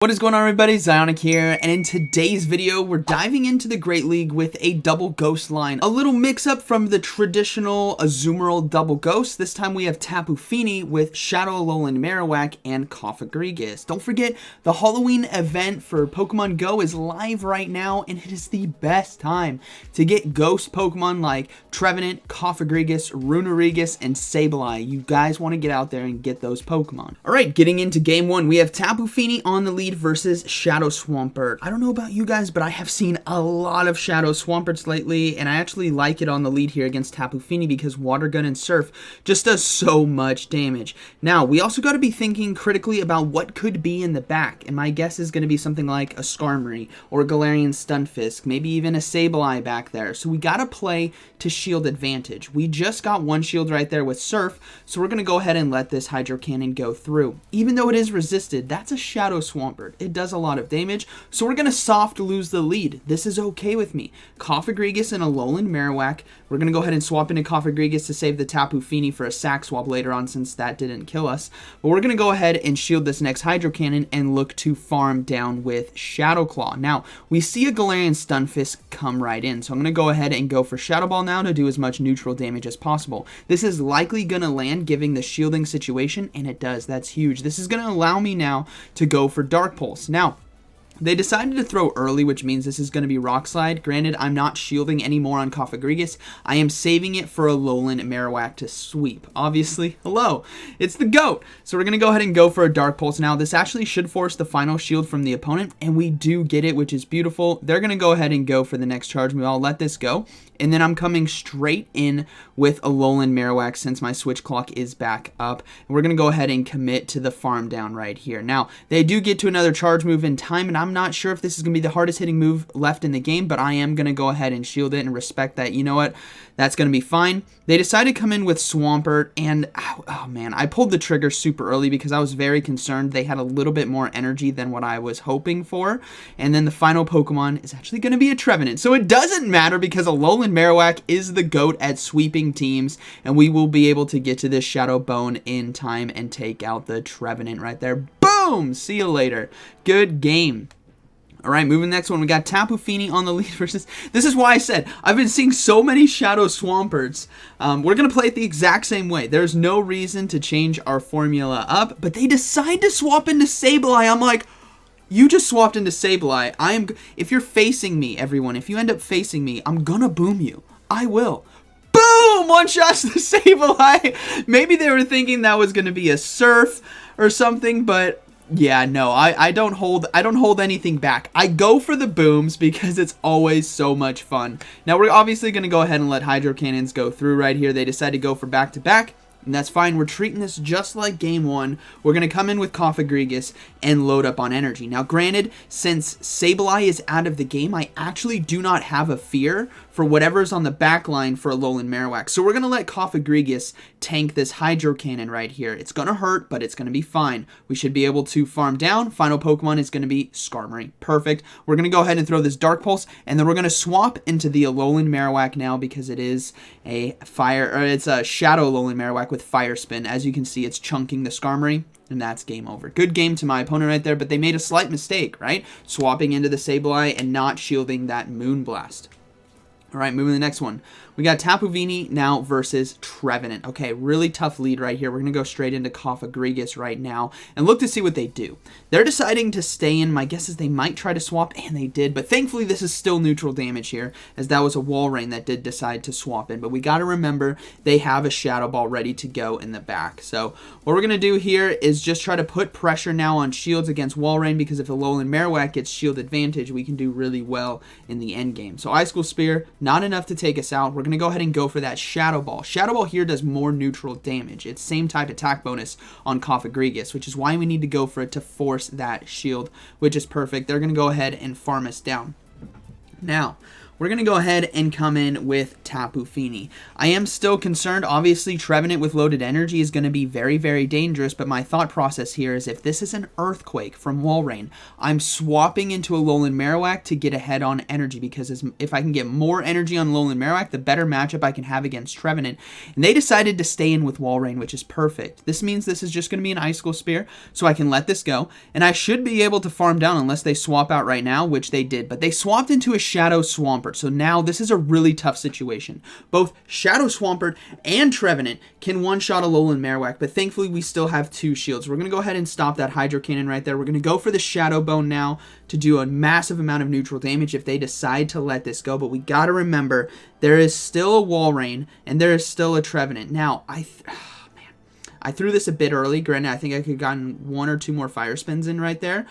What is going on, everybody? ZyoniK here, and in today's video we're diving into the Great League with a double ghost line. A little mix-up from the traditional Azumarill double ghost. This time we have Tapu Fini with Shadow Alolan Marowak and Cofagrigus. Don't forget, the Halloween event for Pokemon Go is live right now, and it is the best time to get ghost Pokemon like Trevenant, Cofagrigus, Runerigus, and Sableye. You guys want to get out there and get those Pokemon. Alright, getting into game one, we have Tapu Fini on the lead versus Shadow Swampert. I don't know about you guys, but I have seen a lot of Shadow Swamperts lately, and I actually like it on the lead here against Tapu Fini because Water Gun and Surf just does so much damage. Now, we also got to be thinking critically about what could be in the back, and my guess is going to be something like a Skarmory or a Galarian Stunfisk, maybe even a Sableye back there. So we got to play to shield advantage. We just got one shield right there with Surf, so we're going to go ahead and let this Hydro Cannon go through. Even though it is resisted, that's a Shadow Swampert. It does a lot of damage, so we're going to soft lose the lead. This is okay with me. Cofagrigus and Alolan Marowak. We're going to go ahead and swap into Cofagrigus to save the Tapu Fini for a sack swap later on since that didn't kill us. But we're going to go ahead and shield this next Hydro Cannon and look to farm down with Shadow Claw. Now, we see a Galarian Stunfisk come right in, so I'm going to go ahead and go for Shadow Ball now to do as much neutral damage as possible. This is likely going to land giving the shielding situation, and it does. That's huge. This is going to allow me now to go for Dark Pulse. Now, they decided to throw early, which means this is going to be Rock Slide. Granted, I'm not shielding anymore on Cofagrigus. I am saving it for Alolan Marowak to sweep. Obviously, hello, it's the GOAT. So we're going to go ahead and go for a Dark Pulse now. This actually should force the final shield from the opponent, and we do get it, which is beautiful. They're going to go ahead and go for the next charge move. I'll let this go. And then I'm coming straight in with Alolan Marowak since my switch clock is back up. And we're going to go ahead and commit to the farm down right here. Now, they do get to another charge move in time, and I'm not sure if this is going to be the hardest hitting move left in the game, but I am going to go ahead and shield it and respect that. You know what? That's going to be fine. They decided to come in with Swampert, and oh man, I pulled the trigger super early because I was very concerned they had a little bit more energy than what I was hoping for. And then the final Pokemon is actually going to be a Trevenant. So it doesn't matter because Alolan Marowak is the GOAT at sweeping teams, and we will be able to get to this Shadow Bone in time and take out the Trevenant right there. Boom! See you later. Good game. Alright, moving to the next one, we got Tapu Fini on the lead versus... This is why I said, I've been seeing so many Shadow Swamperts. We're going to play it the exact same way. There's no reason to change our formula up, but they decide to swap into Sableye. I'm like, you just swapped into Sableye. If you're facing me, everyone, if you end up facing me, I'm going to boom you. I will. Boom! One shot's the Sableye. Maybe they were thinking that was going to be a Surf or something, but... yeah, no, I don't hold anything back. I go for the booms because it's always so much fun. Now, we're obviously going to go ahead and let Hydro Cannons go through right here. They decided to go for back-to-back, and that's fine. We're treating this just like game one. We're going to come in with Cofagrigus and load up on energy. Now, granted, since Sableye is out of the game, I actually do not have a fear for whatever's on the back line for Alolan Marowak. So we're going to let Cofagrigus tank this Hydro Cannon right here. It's going to hurt, but it's going to be fine. We should be able to farm down. Final Pokemon is going to be Skarmory. Perfect. We're going to go ahead and throw this Dark Pulse, and then we're going to swap into the Alolan Marowak now because it is a it's a Shadow Alolan Marowak with Fire Spin. As you can see, it's chunking the Skarmory. And that's game over. Good game to my opponent right there, but they made a slight mistake, right? Swapping into the Sableye and not shielding that Moonblast. Alright, moving to the next one. We got Tapu Fini now versus Trevenant. Okay, really tough lead right here. We're going to go straight into Cofagrigus right now and look to see what they do. They're deciding to stay in. My guess is they might try to swap, and they did. But thankfully, this is still neutral damage here, as that was a Walrein that did decide to swap in. But we got to remember, they have a Shadow Ball ready to go in the back. So what we're going to do here is just try to put pressure now on shields against Walrein, because if Alolan Marowak gets shield advantage, we can do really well in the end game. So Ice School Spear, not enough to take us out. We're going to go ahead and go for that Shadow Ball. Shadow Ball here does more neutral damage. It's same type attack bonus on Cofagrigus, which is why we need to go for it to force that shield, which is perfect. They're going to go ahead and farm us down. Now, we're going to go ahead and come in with Tapu Fini. I am still concerned. Obviously, Trevenant with loaded energy is going to be very, very dangerous, but my thought process here is if this is an Earthquake from Walrein, I'm swapping into a Alolan Marowak to get ahead on energy, because if I can get more energy on Alolan Marowak, the better matchup I can have against Trevenant. And they decided to stay in with Walrein, which is perfect. This means this is just going to be an Icicle Spear, so I can let this go, and I should be able to farm down unless they swap out right now, which they did, but they swapped into a Shadow Swampert. So now this is a really tough situation. Both Shadow Swampert and Trevenant can one-shot Alolan Marowak, but thankfully we still have 2 shields. We're going to go ahead and stop that Hydro Cannon right there. We're going to go for the Shadow Bone now to do a massive amount of neutral damage if they decide to let this go, but we got to remember there is still a Walrein and there is still a Trevenant. Now, I threw this a bit early. Granted, I think I could have gotten 1 or 2 more Fire Spins in right there.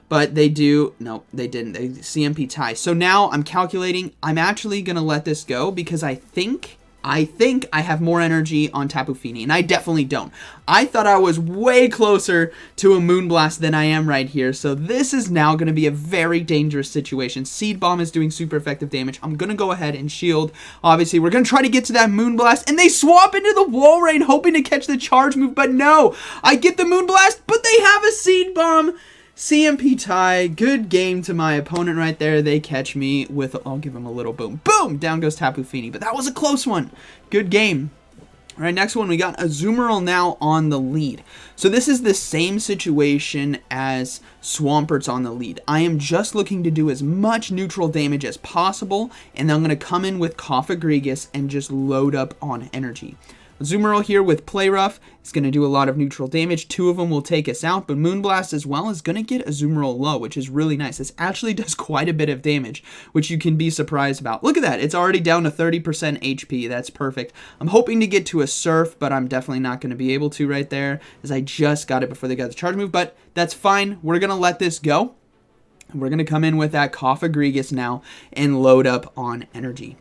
But they do, no, they didn't. They CMP tie. So now I'm calculating. I'm actually going to let this go because I think I have more energy on Tapu Fini, and I definitely don't. I thought I was way closer to a Moonblast than I am right here, so this is now going to be a very dangerous situation. Seed Bomb is doing super effective damage. I'm going to go ahead and shield. Obviously, we're going to try to get to that Moonblast, and they swap into the Walrein hoping to catch the charge move, but no! I get the Moonblast, but they have a Seed Bomb! CMP tie. Good game to my opponent right there. They catch me with, I'll give him a little boom. Boom! Down goes Tapu Fini. But that was a close one. Good game. All right, next one, we got Azumarill now on the lead. So this is the same situation as Swampert's on the lead. I am just looking to do as much neutral damage as possible, and then I'm going to come in with Cofagrigus and just load up on energy. Azumarill here with Play Rough is going to do a lot of neutral damage. 2 of them will take us out, but Moonblast as well is going to get Azumarill low, which is really nice. This actually does quite a bit of damage, which you can be surprised about. Look at that. It's already down to 30% HP. That's perfect. I'm hoping to get to a Surf, but I'm definitely not going to be able to right there, as I just got it before they got the charge move, but that's fine. We're going to let this go. We're going to come in with that Cofagrigus now and load up on energy.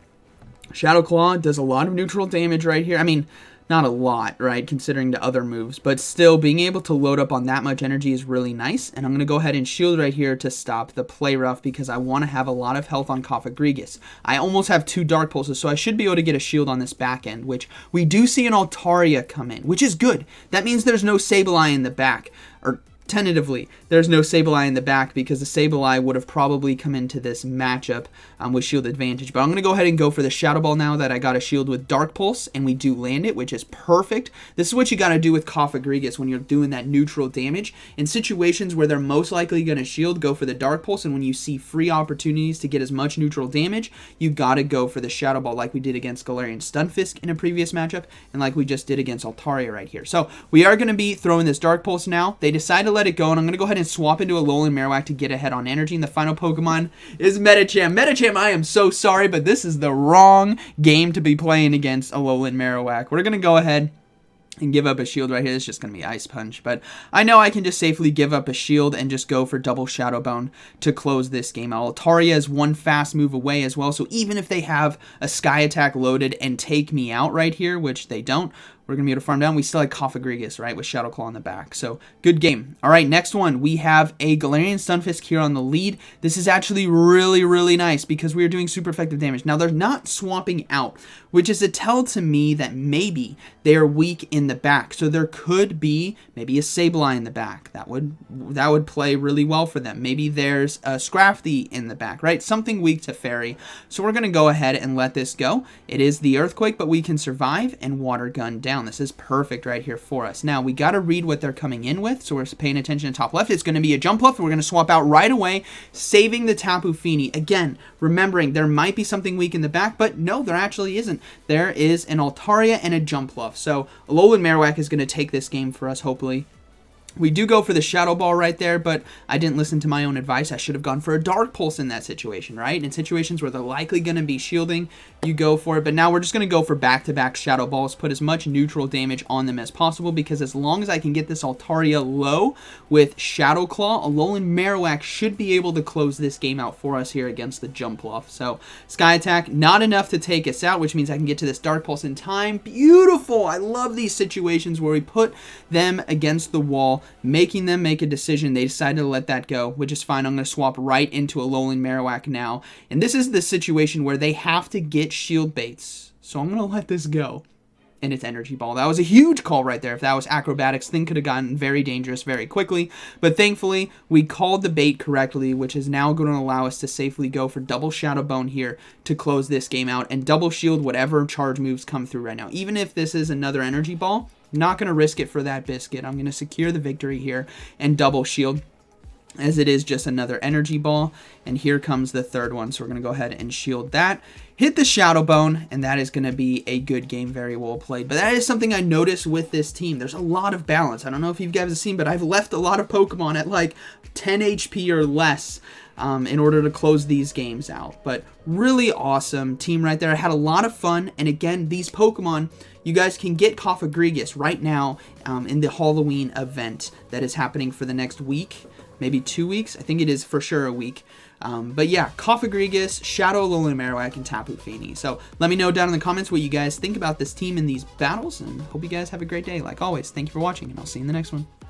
Shadow Claw does a lot of neutral damage right here. I mean, not a lot, right, considering the other moves, but still being able to load up on that much energy is really nice. And I'm going to go ahead and shield right here to stop the Play Rough because I want to have a lot of health on Cofagrigus. I almost have 2 Dark Pulses, so I should be able to get a shield on this back end, which we do see an Altaria come in, which is good. That means there's no Sableye in the back, or tentatively, there's no Sableye in the back because the Sableye would have probably come into this matchup with shield advantage. But I'm going to go ahead and go for the Shadow Ball now that I got a shield with Dark Pulse, and we do land it, which is perfect. This is what you got to do with Cofagrigus when you're doing that neutral damage. In situations where they're most likely going to shield, go for the Dark Pulse, and when you see free opportunities to get as much neutral damage, you got to go for the Shadow Ball like we did against Galarian Stunfisk in a previous matchup, and like we just did against Altaria right here. So we are going to be throwing this Dark Pulse now. They decide to let it go, and I'm going to go ahead and swap into a Alolan Marowak to get ahead on energy, and the final Pokemon is Medicham. Medicham, I am so sorry, but this is the wrong game to be playing against Alolan Marowak. We're going to go ahead and give up a shield right here. It's just going to be Ice Punch, but I know I can just safely give up a shield and just go for double Shadow Bone to close this game out. Altaria is 1 fast move away as well, so even if they have a Sky Attack loaded and take me out right here, which they don't, we're going to be able to farm down. We still have Cofagrigus, right, with Shadow Claw on the back. So, good game. All right, next one. We have a Galarian Stunfisk here on the lead. This is actually really, really nice because we are doing super effective damage. Now, they're not swapping out, which is a tell to me that maybe they are weak in the back. So, there could be maybe a Sableye in the back. That would play really well for them. Maybe there's a Scrafty in the back, right? Something weak to Fairy. So, we're going to go ahead and let this go. It is the Earthquake, but we can survive and Water Gun down. This is perfect right here for us. Now, we got to read what they're coming in with, so we're paying attention to top left. It's going to be a Jump Bluff, and we're going to swap out right away, saving the Tapu Fini. Again, remembering there might be something weak in the back, but no, there actually isn't. There is an Altaria and a Jump Bluff. So, Alolan Marowak is going to take this game for us, hopefully. We do go for the Shadow Ball right there, but I didn't listen to my own advice. I should have gone for a Dark Pulse in that situation, right? In situations where they're likely going to be shielding, you go for it. But now we're just going to go for back-to-back Shadow Balls, put as much neutral damage on them as possible, because as long as I can get this Altaria low with Shadow Claw, Alolan Marowak should be able to close this game out for us here against the Jump Bluff. So, Sky Attack, not enough to take us out, which means I can get to this Dark Pulse in time. Beautiful! I love these situations where we put them against the wall ball, making them make a decision. They decided to let that go, which is fine. I'm going to swap right into a Alolan Marowak now. And this is the situation where they have to get shield baits. So I'm going to let this go. And it's Energy Ball. That was a huge call right there. If that was Acrobatics, thing could have gotten very dangerous very quickly. But thankfully, we called the bait correctly, which is now going to allow us to safely go for double Shadow Bone here to close this game out and double shield whatever charge moves come through right now. Even if this is another Energy Ball, I'm not going to risk it for that biscuit. I'm going to secure the victory here and double shield, as it is just another Energy Ball. And here comes the third one, so we're going to go ahead and shield that. Hit the Shadow Bone, and that is going to be a good game, very well played. But that is something I noticed with this team. There's a lot of balance. I don't know if you guys have seen, but I've left a lot of Pokemon at like 10 HP or less in order to close these games out. But really awesome team right there. I had a lot of fun, and again, these Pokemon, you guys can get Cofagrigus right now in the Halloween event that is happening for the next week. Maybe 2 weeks. I think it is for sure a week. But yeah, Cofagrigus, Shadow Alolan Marowak, and Tapu Fini. So let me know down in the comments what you guys think about this team in these battles, and hope you guys have a great day. Like always, thank you for watching, and I'll see you in the next one.